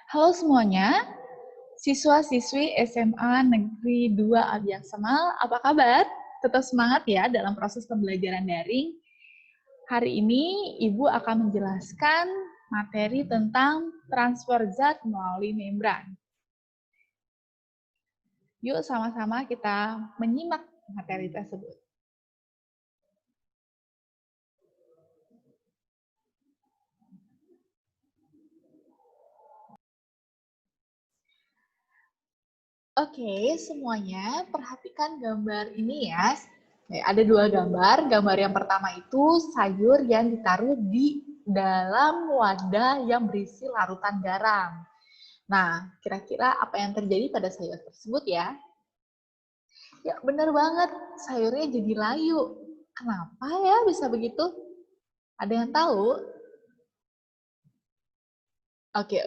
Halo semuanya, siswa-siswi SMA Negeri 2 Abdiang Semal, apa kabar? Tetap semangat ya dalam proses pembelajaran daring. Hari ini Ibu akan menjelaskan materi tentang transfer zat melalui membran. Yuk sama-sama kita menyimak materi tersebut. Oke, semuanya perhatikan gambar ini ya. Ada dua gambar. Gambar yang pertama itu sayur yang ditaruh di dalam wadah yang berisi larutan garam. Nah, kira-kira apa yang terjadi pada sayur tersebut ya? Ya, benar banget. Sayurnya jadi layu. Kenapa ya bisa begitu? Ada yang tahu? Oke.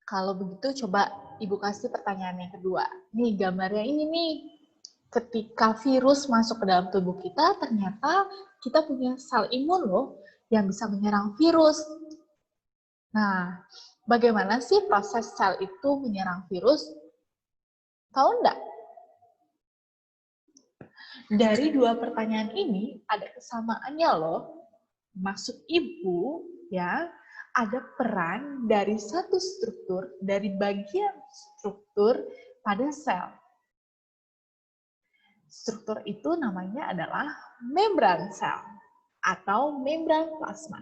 Kalau begitu coba Ibu kasih pertanyaan yang kedua. Nih gambarnya ini nih. Ketika virus masuk ke dalam tubuh kita, ternyata kita punya sel imun loh yang bisa menyerang virus. Nah, bagaimana sih proses sel itu menyerang virus? Tahu enggak? Dari dua pertanyaan ini ada kesamaannya loh. Maksud Ibu ya, ada peran dari satu struktur, dari bagian struktur pada sel. Struktur itu namanya adalah membran sel atau membran plasma.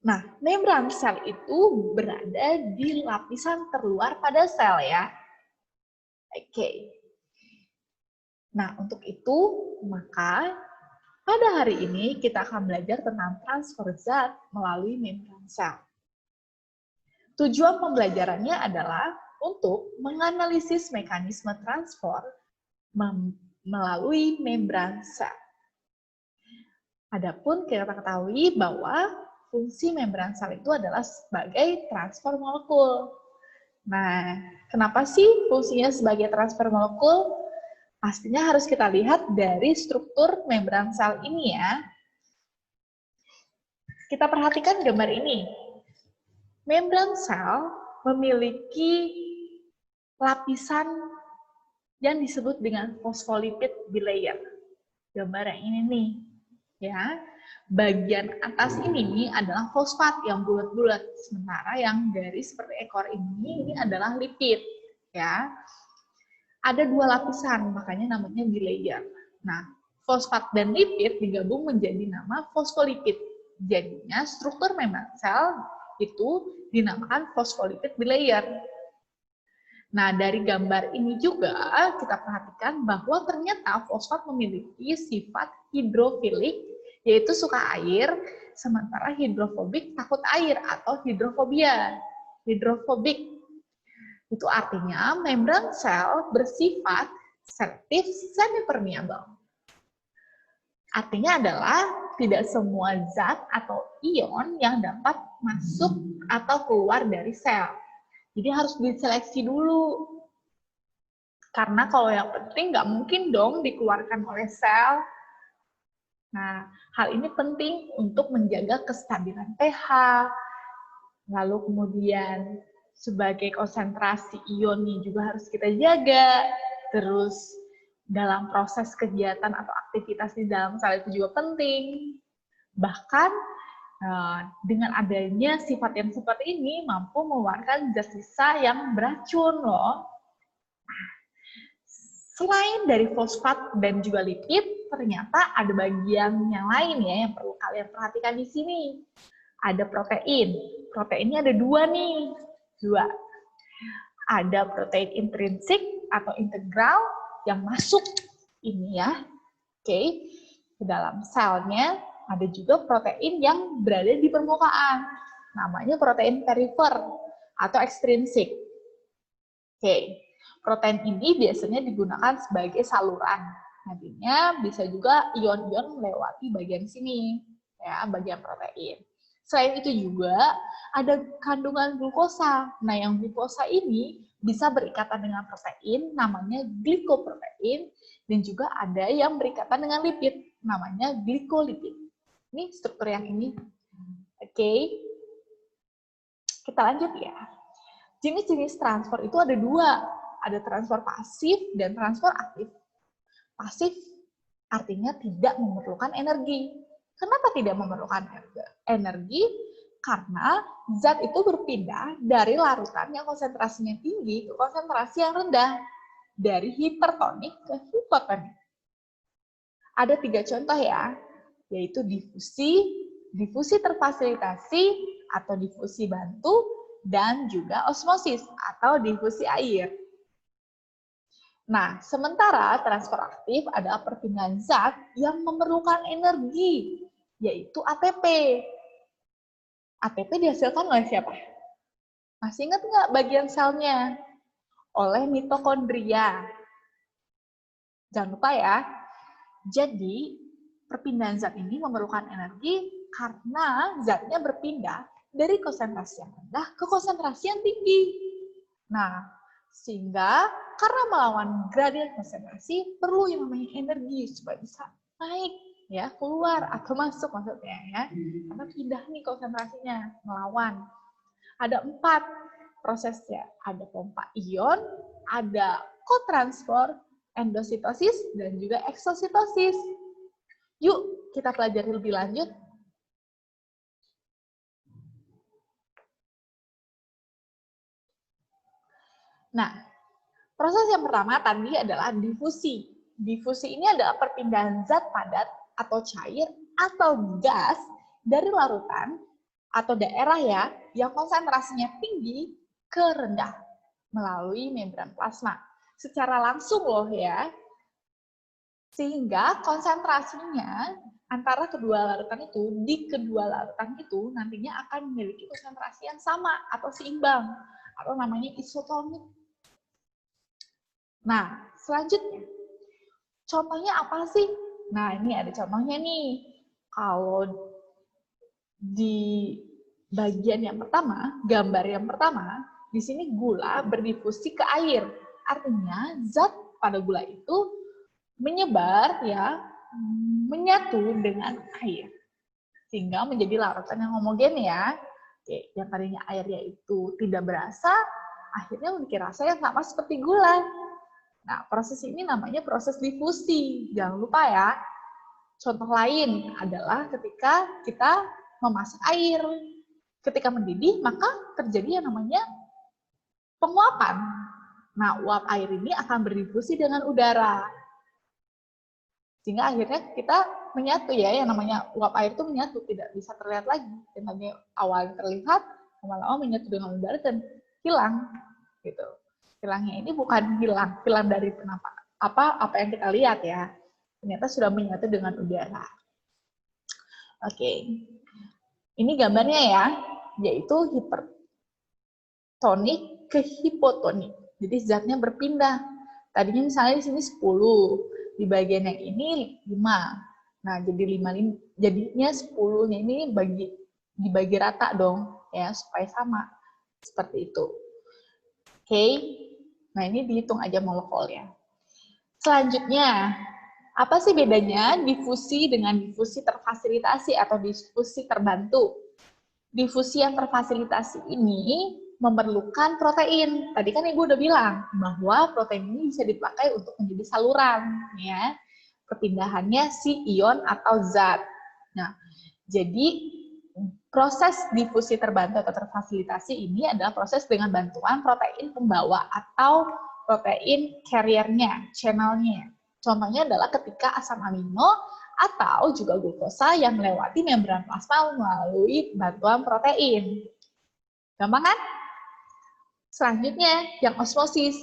Nah, membran sel itu berada di lapisan terluar pada sel ya. Oke. Nah, untuk itu maka pada hari ini kita akan belajar tentang transfer zat melalui membran sel. Tujuan pembelajarannya adalah untuk menganalisis mekanisme transfer melalui membran sel. Adapun kita ketahui bahwa fungsi membran sel itu adalah sebagai transfer molekul. Nah, kenapa sih fungsinya sebagai transfer molekul? Pastinya harus kita lihat dari struktur membran sel ini ya. Kita perhatikan gambar ini. Membran sel memiliki lapisan yang disebut dengan fosfolipid bilayer. Gambar yang ini nih, ya. Bagian atas ini adalah fosfat yang bulat-bulat, sementara yang garis seperti ekor ini adalah lipid, ya. Ada dua lapisan, makanya namanya bilayer. Nah, fosfat dan lipid digabung menjadi nama fosfolipid. Jadinya struktur membran sel itu dinamakan fosfolipid bilayer. Nah, dari gambar ini juga kita perhatikan bahwa ternyata fosfat memiliki sifat hidrofilik, yaitu suka air, sementara hidrofobik takut air atau hidrofobia. Hidrofobik itu artinya membran sel bersifat selektif semi-permeable. Artinya adalah tidak semua zat atau ion yang dapat masuk atau keluar dari sel. Jadi harus diseleksi dulu. Karena kalau yang penting nggak mungkin dong dikeluarkan oleh sel. Nah, hal ini penting untuk menjaga kestabilan pH, lalu kemudian sebagai konsentrasi ionnya juga harus kita jaga, terus dalam proses kegiatan atau aktivitas di dalam sel itu juga penting. Bahkan dengan adanya sifat yang seperti ini mampu mengeluarkan zat sisa yang beracun loh. Selain dari fosfat dan juga lipid, ternyata ada bagian yang lain ya yang perlu kalian perhatikan di sini. Ada protein. Proteinnya ada dua nih. Dua. Ada protein intrinsik atau integral yang masuk ini ya. Oke. Ke dalam selnya ada juga protein yang berada di permukaan. Namanya protein perifer atau ekstrinsik. Oke. Protein ini biasanya digunakan sebagai saluran. Nantinya bisa juga ion-ion melewati bagian sini, ya, bagian protein. Selain itu juga ada kandungan glukosa. Nah, yang glukosa ini bisa berikatan dengan protein, namanya glikoprotein, dan juga ada yang berikatan dengan lipid, namanya glikolipid. Ini struktur yang ini. Oke. kita lanjut ya. Jenis-jenis transfer itu ada dua. Ada transfer pasif dan transfer aktif. Pasif artinya tidak memerlukan energi. Kenapa tidak memerlukan energi? Karena zat itu berpindah dari larutan yang konsentrasinya tinggi ke konsentrasi yang rendah. Dari hipertonik ke hipotonik. Ada 3 contoh ya, yaitu difusi, difusi terfasilitasi atau difusi bantu, dan juga osmosis atau difusi air. Nah, sementara transfer aktif adalah perpindahan zat yang memerlukan energi, yaitu ATP. ATP dihasilkan oleh siapa? Masih ingat nggak bagian selnya? Oleh mitokondria. Jangan lupa ya. Jadi, perpindahan zat ini memerlukan energi karena zatnya berpindah dari konsentrasi yang rendah ke konsentrasi yang tinggi. Nah, sehingga karena melawan gradien konsentrasi perlu yang namanya energi supaya bisa naik, ya, keluar atau masuk maksudnya ya. Karena pindah nih konsentrasinya, melawan. Ada 4 prosesnya, ada pompa ion, ada kotransfer, endositosis, dan juga eksositosis. Yuk, kita pelajari lebih lanjut. Nah, proses yang pertama tadi adalah difusi. Difusi ini adalah perpindahan zat padat atau cair atau gas dari larutan atau daerah ya yang konsentrasinya tinggi ke rendah melalui membran plasma. Secara langsung loh ya. Sehingga konsentrasinya antara kedua larutan itu, di kedua larutan itu nantinya akan memiliki konsentrasi yang sama atau seimbang, atau namanya isotonik. Nah, selanjutnya, contohnya apa sih? Nah, ini ada contohnya nih. Kalau di bagian yang pertama, gambar yang pertama, di sini gula berdifusi ke air. Artinya, zat pada gula itu menyebar ya, menyatu dengan air. Sehingga menjadi larutan yang homogen ya. Oke, yang tadinya airnya itu tidak berasa, akhirnya memiliki rasa yang sama seperti gula. Nah, proses ini namanya proses difusi. Jangan lupa ya. Contoh lain adalah ketika kita memasak air. Ketika mendidih, maka terjadi yang namanya penguapan. Nah, uap air ini akan berdifusi dengan udara. Sehingga akhirnya kita menyatu ya, yang namanya uap air itu menyatu, tidak bisa terlihat lagi. Yang tadinya awalnya terlihat, lama-lama menyatu dengan udara dan hilang. Gitu. Hilangnya ini bukan hilang dari apa yang kita lihat ya. Ternyata sudah menyatu dengan udara. Oke. Ini gambarnya ya, yaitu hipertonik ke hipotonik. Jadi zatnya berpindah. Tadinya misalnya di sini 10, di bagian yang ini 5. Nah, jadi 5 jadinya 10-nya ini dibagi rata dong ya supaya sama. Seperti itu. Oke. Nah, ini dihitung aja molekulnya. Selanjutnya, apa sih bedanya difusi dengan difusi terfasilitasi atau difusi terbantu? Difusi yang terfasilitasi ini memerlukan protein. Tadi kan Ibu udah bilang bahwa protein ini bisa dipakai untuk menjadi saluran, ya. Perpindahannya si ion atau zat. Nah, jadi proses difusi terbantu atau terfasilitasi ini adalah proses dengan bantuan protein pembawa atau protein carrier-nya, channel-nya. Contohnya adalah ketika asam amino atau juga glukosa yang melewati membran plasma melalui bantuan protein. Gampang kan? Selanjutnya, yang osmosis.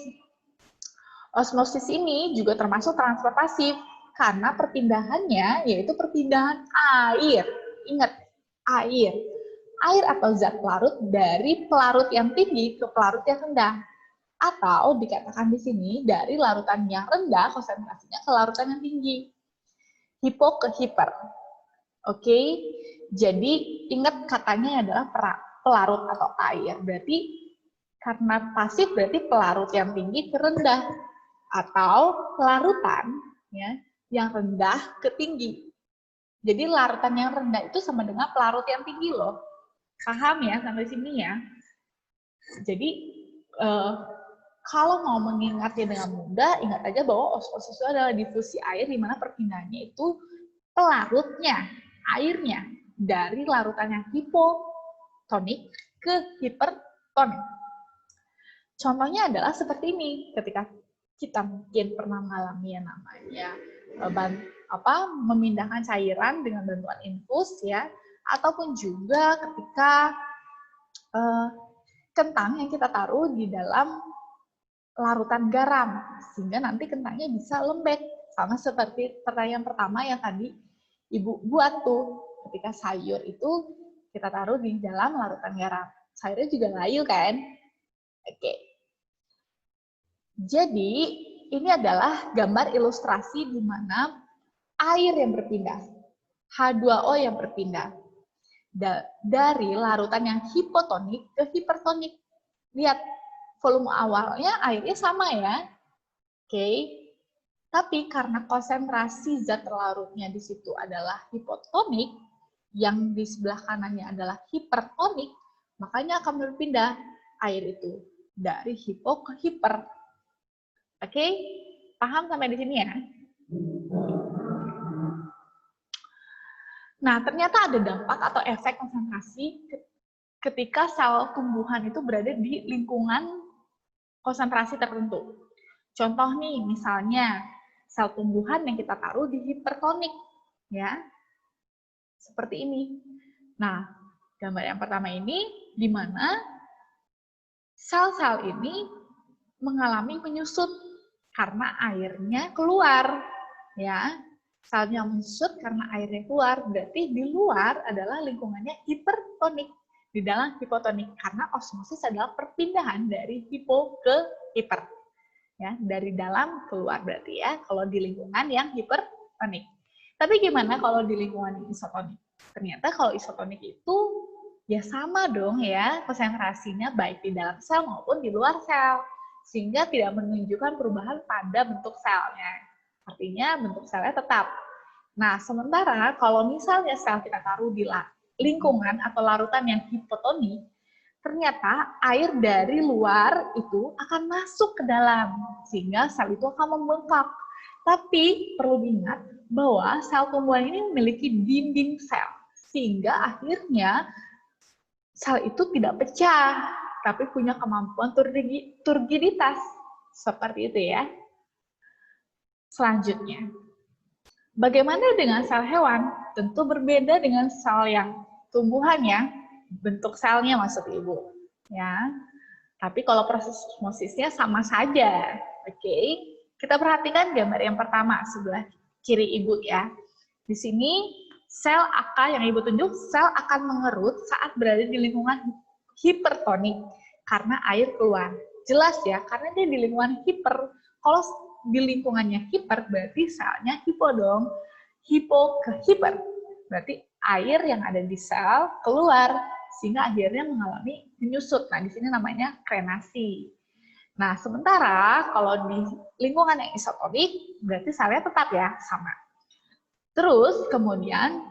Osmosis ini juga termasuk transfer pasif, karena perpindahannya yaitu perpindahan air. Ingat, air. Air atau zat pelarut dari pelarut yang tinggi ke pelarut yang rendah. Atau dikatakan di sini dari larutan yang rendah konsentrasinya ke larutan yang tinggi. Hipo ke hiper. Oke, jadi ingat katanya adalah pelarut atau air. Berarti karena pasif berarti pelarut yang tinggi ke rendah. Atau larutan ya, yang rendah ke tinggi. Jadi larutan yang rendah itu sama dengan pelarut yang tinggi loh. Paham ya sampai sini ya? Jadi kalau mau mengingatnya dengan mudah, ingat aja bahwa osmosis itu adalah difusi air di mana perpindahannya itu pelarutnya, airnya dari larutan yang hipotonik ke hipertonik. Contohnya adalah seperti ini, ketika kita mungkin pernah mengalami yang namanya memindahkan cairan dengan bantuan infus ya, ataupun juga ketika kentang yang kita taruh di dalam larutan garam, sehingga nanti kentangnya bisa lembek. Sama seperti pertanyaan pertama yang tadi Ibu buat tuh, ketika sayur itu kita taruh di dalam larutan garam. Sayurnya juga layu kan? Oke. Jadi, ini adalah gambar ilustrasi di mana air yang berpindah, H2O yang berpindah dari larutan yang hipotonik ke hipertonik. Lihat, volume awalnya airnya sama ya. Oke. Tapi karena konsentrasi zat terlarutnya di situ adalah hipotonik, yang di sebelah kanannya adalah hipertonik, makanya akan berpindah air itu dari hipo ke hiper. Oke? Paham sampai di sini ya? Nah, ternyata ada dampak atau efek konsentrasi ketika sel tumbuhan itu berada di lingkungan konsentrasi tertentu. Contoh nih, misalnya sel tumbuhan yang kita taruh di hipertonik, ya, seperti ini. Nah, gambar yang pertama ini di mana sel-sel ini mengalami menyusut karena airnya keluar, ya. Selnya menyusut karena airnya keluar, berarti di luar adalah lingkungannya hipertonik, di dalam hipotonik, karena osmosis adalah perpindahan dari hipo ke hiper. Ya, dari dalam keluar berarti ya, kalau di lingkungan yang hipertonik. Tapi gimana kalau di lingkungan isotonik? Ternyata kalau isotonik itu ya sama dong ya, konsentrasinya baik di dalam sel maupun di luar sel, sehingga tidak menunjukkan perubahan pada bentuk selnya. Artinya bentuk selnya tetap. Nah, sementara kalau misalnya sel kita taruh di lingkungan atau larutan yang hipotonik, ternyata air dari luar itu akan masuk ke dalam, sehingga sel itu akan membengkak. Tapi perlu diingat bahwa sel tumbuhan ini memiliki dinding sel, sehingga akhirnya sel itu tidak pecah, tapi punya kemampuan turgiditas. Seperti itu ya. Selanjutnya, bagaimana dengan sel hewan? Tentu berbeda dengan sel yang tumbuhan ya. Bentuk selnya maksud Ibu. Ya. Tapi kalau proses osmosisnya sama saja. Oke. Kita perhatikan gambar yang pertama sebelah kiri Ibu ya. Di sini sel AK yang Ibu tunjuk, sel akan mengerut saat berada di lingkungan hipertonik karena air keluar. Jelas ya, karena dia di lingkungan hiper. Kalau di lingkungannya hiper, berarti selnya hipo dong. Hipo ke hiper. Berarti air yang ada di sel keluar, sehingga akhirnya mengalami menyusut. Nah, di sini namanya krenasi. Nah, sementara kalau di lingkungan yang isotonik, berarti selnya tetap ya, sama. Terus, kemudian,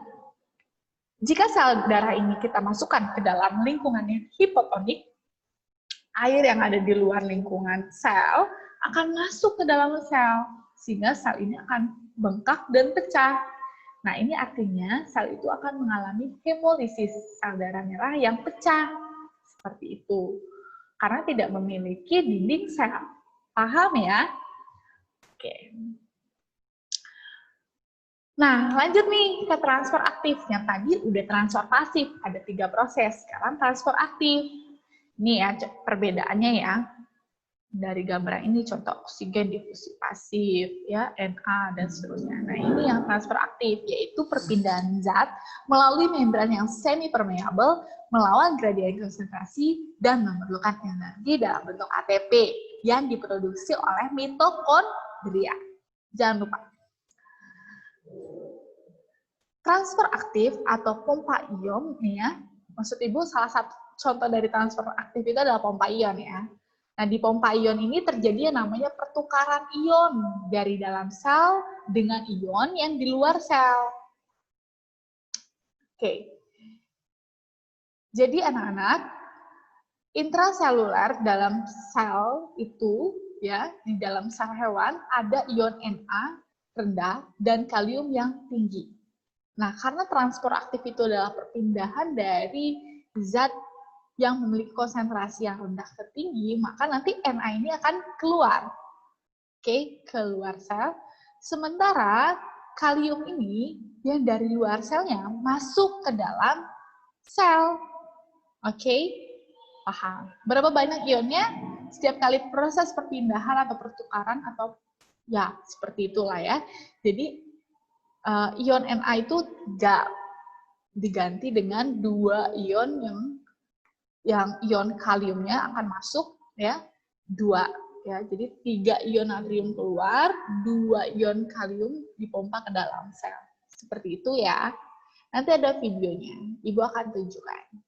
jika sel darah ini kita masukkan ke dalam lingkungan yang hipotonik, air yang ada di luar lingkungan sel akan masuk ke dalam sel, sehingga sel ini akan bengkak dan pecah. Nah, ini artinya sel itu akan mengalami hemolisis, sel darah merah yang pecah. Seperti itu. Karena tidak memiliki dinding sel. Paham ya? Oke. Nah, lanjut nih ke transfer aktif. Yang tadi udah transfer pasif, ada 3 proses. Sekarang transfer aktif. Ini ya perbedaannya ya. Dari gambaran ini contoh oksigen difusi pasif ya, Na dan seterusnya. Nah, ini yang transfer aktif, yaitu perpindahan zat melalui membran yang semi permeable melawan gradien konsentrasi dan memerlukan energi dalam bentuk ATP yang diproduksi oleh mitokondria. Jangan lupa. Transfer aktif atau pompa ion ya. Maksud Ibu salah satu contoh dari transfer aktif itu adalah pompa ion ya. Nah, di pompa ion ini terjadi yang namanya pertukaran ion dari dalam sel dengan ion yang di luar sel. Oke. Jadi anak-anak, intraseluler dalam sel itu, ya, di dalam sel hewan ada ion Na rendah dan kalium yang tinggi. Nah, karena transport aktif itu adalah perpindahan dari zat yang memiliki konsentrasi yang rendah ke tinggi, maka nanti Na ini akan keluar. Oke, keluar sel. Sementara kalium ini yang dari luar selnya masuk ke dalam sel. Oke, paham. Berapa banyak ionnya? Setiap kali proses perpindahan atau pertukaran atau ya seperti itulah ya. Jadi ion Na itu diganti dengan 2 ion yang ion kaliumnya akan masuk ya, 2 ya. Jadi 3 ion natrium keluar, 2 ion kalium dipompa ke dalam sel. Seperti itu ya. Nanti ada videonya, Ibu akan tunjukkan.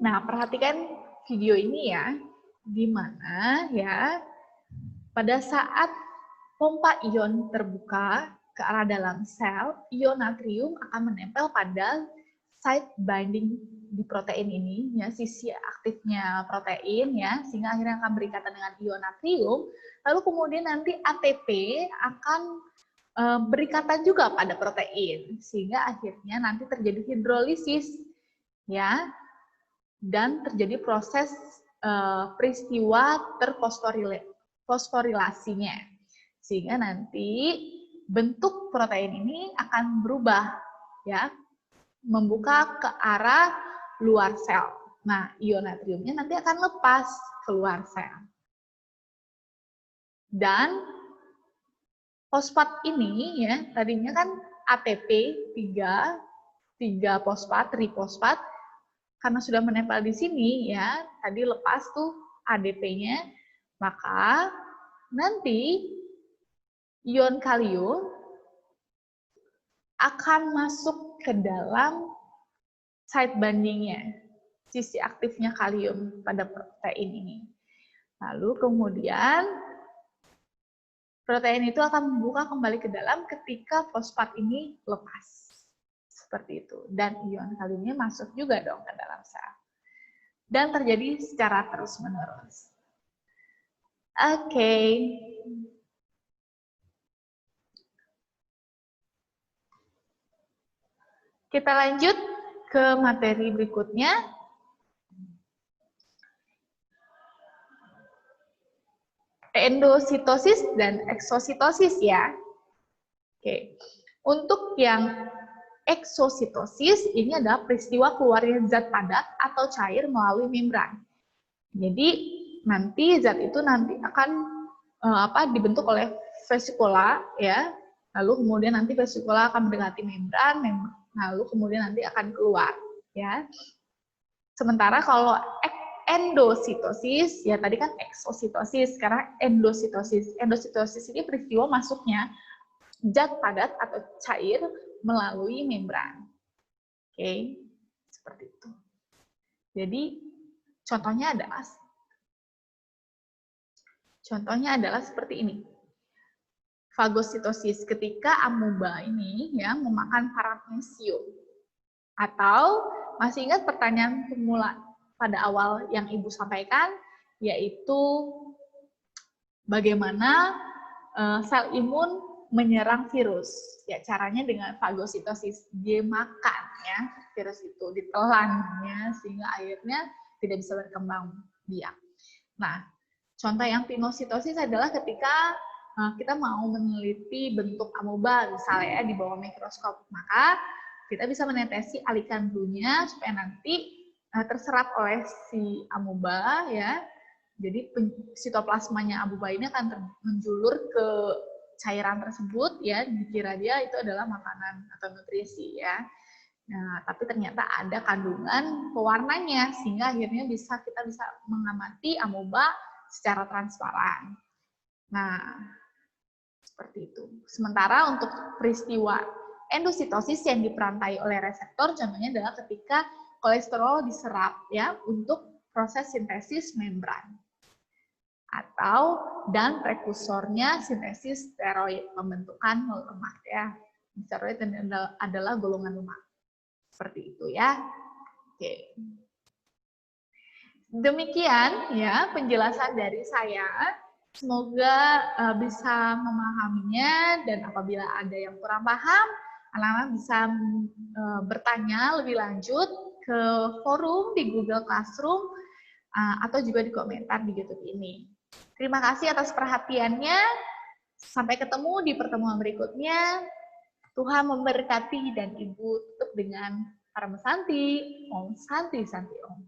Nah, perhatikan video ini ya, di mana ya pada saat pompa ion terbuka ke arah dalam sel, ion natrium akan menempel pada site binding di protein ini, ya, sisi aktifnya protein, ya, sehingga akhirnya akan berikatan dengan ion natrium. Lalu kemudian nanti ATP akan berikatan juga pada protein, sehingga akhirnya nanti terjadi hidrolisis, ya, dan terjadi proses peristiwa terfosforilasinya, sehingga nanti bentuk protein ini akan berubah, ya, membuka ke arah luar sel. Nah, ion natriumnya nanti akan lepas keluar sel. Dan fosfat ini ya, tadinya kan ATP 3 fosfat, trifosfat, karena sudah menempel di sini ya, tadi lepas tuh ADP-nya, maka nanti ion kalium akan masuk ke dalam site binding-nya, sisi aktifnya kalium pada protein ini. Lalu kemudian protein itu akan membuka kembali ke dalam ketika fosfat ini lepas. Seperti itu. Dan ion kaliumnya masuk juga dong ke dalam sel. Dan terjadi secara terus-menerus. Oke. Kita lanjut ke materi berikutnya. Endositosis dan eksositosis ya. Oke. Untuk yang eksositosis ini adalah peristiwa keluarnya zat padat atau cair melalui membran. Jadi nanti zat itu nanti akan dibentuk oleh vesikula ya. Lalu kemudian nanti vesikula akan mendekati membran, lalu kemudian nanti akan keluar ya. Sementara kalau endositosis, ya tadi kan eksositosis, sekarang endositosis. Endositosis ini peristiwa masuknya zat padat atau cair melalui membran. Oke, seperti itu. Jadi contohnya adalah seperti ini. Fagositosis, ketika amoeba ini ya memakan paramecium. Atau masih ingat pertanyaan pemula pada awal yang Ibu sampaikan, yaitu bagaimana sel imun menyerang virus. Ya, caranya dengan fagositosis, dia makan ya virus itu, ditelannya sehingga akhirnya tidak bisa berkembang biak. Nah, contoh yang pinositosis adalah ketika kita mau meneliti bentuk amoeba misalnya di bawah mikroskop, maka kita bisa menetesi alikan bluenya supaya nanti terserap oleh si amoeba ya. Jadi sitoplasmanya amoeba ini akan menjulur ke cairan tersebut ya, dikira dia itu adalah makanan atau nutrisi ya. Nah, tapi ternyata ada kandungan pewarnanya sehingga akhirnya kita bisa mengamati amoeba secara transparan. Nah, seperti itu. Sementara untuk peristiwa endositosis yang diperantai oleh reseptor, contohnya adalah ketika kolesterol diserap ya untuk proses sintesis membran. Dan prekursornya sintesis steroid, pembentukan lemak ya. Steroid adalah golongan lemak. Seperti itu ya. Oke. Demikian ya penjelasan dari saya. Semoga bisa memahaminya, dan apabila ada yang kurang paham, anak-anak bisa bertanya lebih lanjut ke forum di Google Classroom atau juga di komentar di YouTube ini. Terima kasih atas perhatiannya. Sampai ketemu di pertemuan berikutnya. Tuhan memberkati, dan Ibu tutup dengan Parama Santi. Om Santi Santi Om.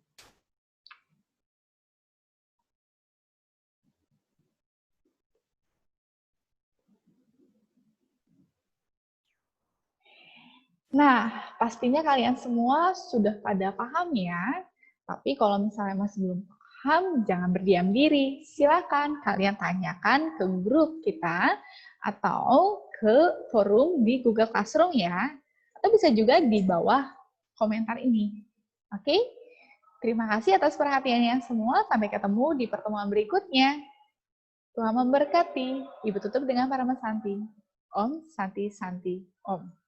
Nah, pastinya kalian semua sudah pada paham ya. Tapi kalau misalnya masih belum paham, jangan berdiam diri. Silakan kalian tanyakan ke grup kita atau ke forum di Google Classroom ya. Atau bisa juga di bawah komentar ini. Oke? Terima kasih atas perhatiannya semua. Sampai ketemu di pertemuan berikutnya. Tuhan memberkati. Ibu tutup dengan Parama Santi. Om Santi Santi Om.